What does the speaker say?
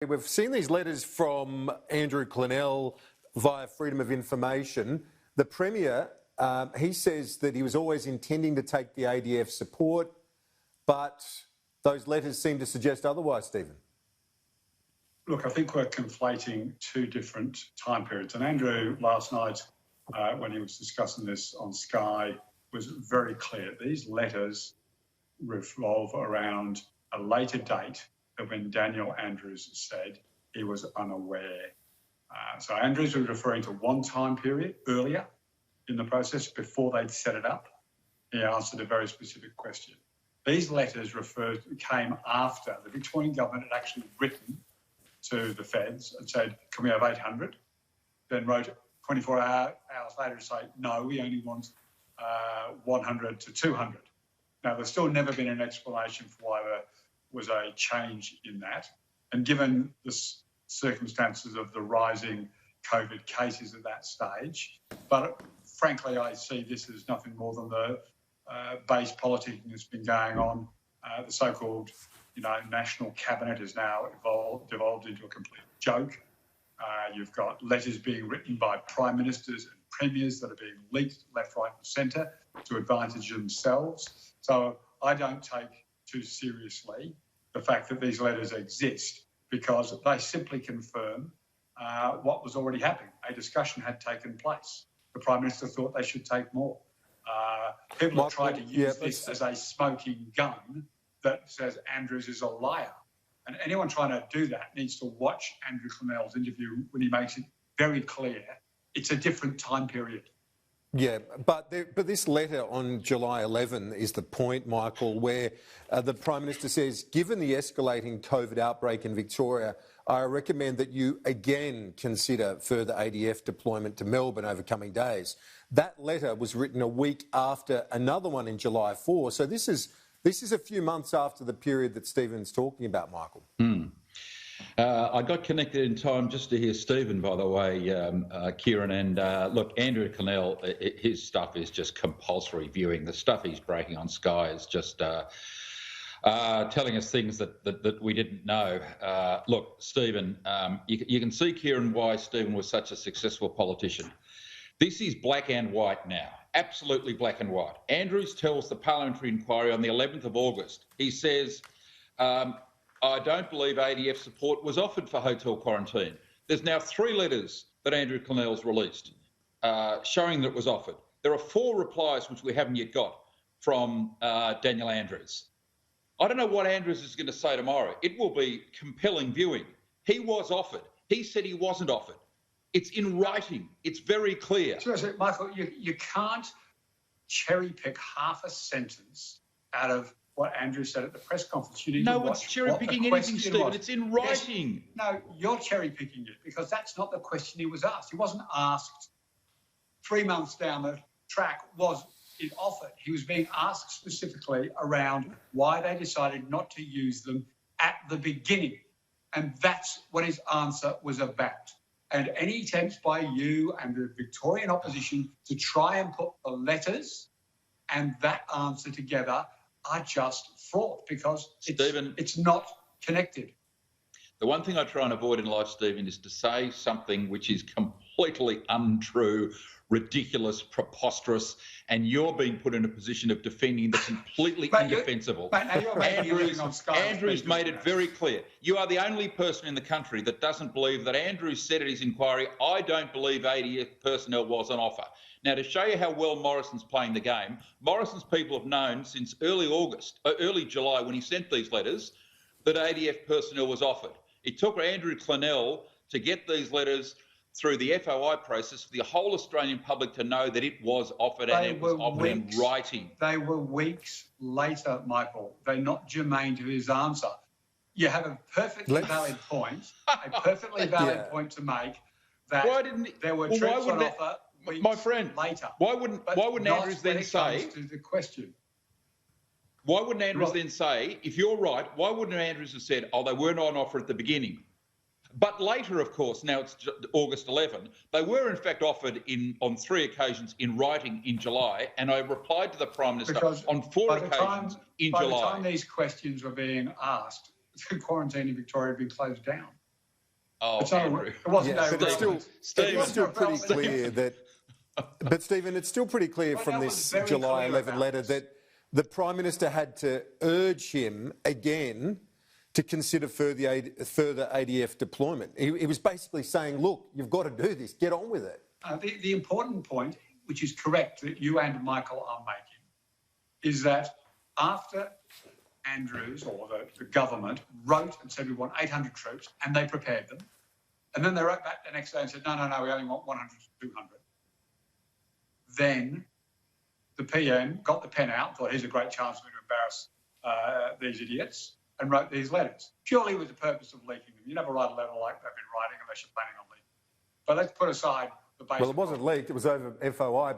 We've seen these letters from Andrew Clennell via Freedom of Information. The Premier, he says that he was always intending to take the ADF support, but those letters seem to suggest otherwise, Stephen. Look, I think we're conflating two different time periods. And Andrew, last night, when he was discussing this on Sky, was very clear. These letters revolve around a later date than when Daniel Andrews said he was unaware. So Andrews was referring to one time period earlier in the process before they'd set it up. He answered a very specific question. These letters came after the Victorian government had actually written to the feds and said, can we have 800? Then wrote 24 hours later to say, no, we only want 100 to 200. Now, there's still never been an explanation for why there was a change in that. And given the circumstances of the rising COVID cases at that stage, but frankly, I see this as nothing more than the base politicking that's been going on. The so-called, national cabinet has now devolved into a complete joke. You've got letters being written by prime ministers and premiers that are being leaked left, right and centre to advantage themselves. So I don't take too seriously the fact that these letters exist because they simply confirm what was already happening. A discussion had taken place. The Prime Minister thought they should take more. People have tried to use this as a smoking gun that says Andrews is a liar. And anyone trying to do that needs to watch Andrew Clennell's interview when he makes it very clear it's a different time period. Yeah, but this letter on July 11 is the point, Michael, where the Prime Minister says, given the escalating COVID outbreak in Victoria, I recommend that you again consider further ADF deployment to Melbourne over coming days. That letter was written a week after another one in July 4. So this is a few months after the period that Stephen's talking about, Michael. I got connected in time just to hear Stephen, by the way, Kieran. And look, Andrew Clennell, his stuff is just compulsory viewing. The stuff he's breaking on Sky is just telling us things that we didn't know. Look, Stephen, you can see, Kieran, why Stephen was such a successful politician. This is black and white now, absolutely black and white. Andrews tells the parliamentary inquiry on the 11th of August, he says, I don't believe ADF support was offered for hotel quarantine. There's now 3 letters that Andrew Clennell's released showing that it was offered. There are 4 replies which we haven't yet got from Daniel Andrews. I don't know what Andrews is going to say tomorrow. It will be compelling viewing. He was offered. He said he wasn't offered. It's in writing. It's very clear. Seriously, Michael, you can't cherry pick half a sentence out of what Andrew said at the press conference. You need to watch cherry picking anything, Stephen. It's in writing. Yes. No, you're cherry picking it because that's not the question he was asked. He wasn't asked 3 months down the track, was it offered? He was being asked specifically around why they decided not to use them at the beginning. And that's what his answer was about. And any attempts by you and the Victorian opposition to try and put the letters and that answer together are just fraught because it's not connected. The one thing I try and avoid in life, Stephen, is to say something which is completely untrue, ridiculous, preposterous, and you're being put in a position of defending the completely indefensible. Andrews made it very clear. You are the only person in the country that doesn't believe that Andrews said at his inquiry, I don't believe ADF personnel was on offer. Now, to show you how well Morrison's playing the game, Morrison's people have known since early July, when he sent these letters, that ADF personnel was offered. It took Andrew Clennell to get these letters through the FOI process for the whole Australian public to know that it was offered and it was offered in writing. They were weeks later, Michael. They're not germane to his answer. You have a perfectly valid point, point to make that there were troops on offer weeks later. Why wouldn't Andrews then say... to the question. Why wouldn't Andrews then say, if you're right, why wouldn't Andrews have said, oh, they weren't on offer at the beginning? But later, of course, now it's August 11, they were in fact offered on 3 occasions in writing in July, and I replied to the Prime Minister on 4 occasions in July. By the time these questions were being asked, the quarantine in Victoria had been closed down. Oh, Andrew. It wasn't Yeah, but it's still, Stephen. it's still pretty clear that. But Stephen, it's still pretty clear from this July 11 letter that the Prime Minister had to urge him again to consider further ADF deployment. He was basically saying, look, you've got to do this, get on with it. The important point, which is correct, that you and Michael are making, is that after Andrews or the government wrote and said we want 800 troops, and they prepared them, and then they wrote back the next day and said, no, we only want 100 to 200. Then the PM got the pen out, thought here's a great chance for me to embarrass these idiots, and wrote these letters, purely with the purpose of leaking them. You never write a letter like they've been writing unless you're planning on leaking. But let's put aside the basic... Well, it wasn't leaked, it was over FOI.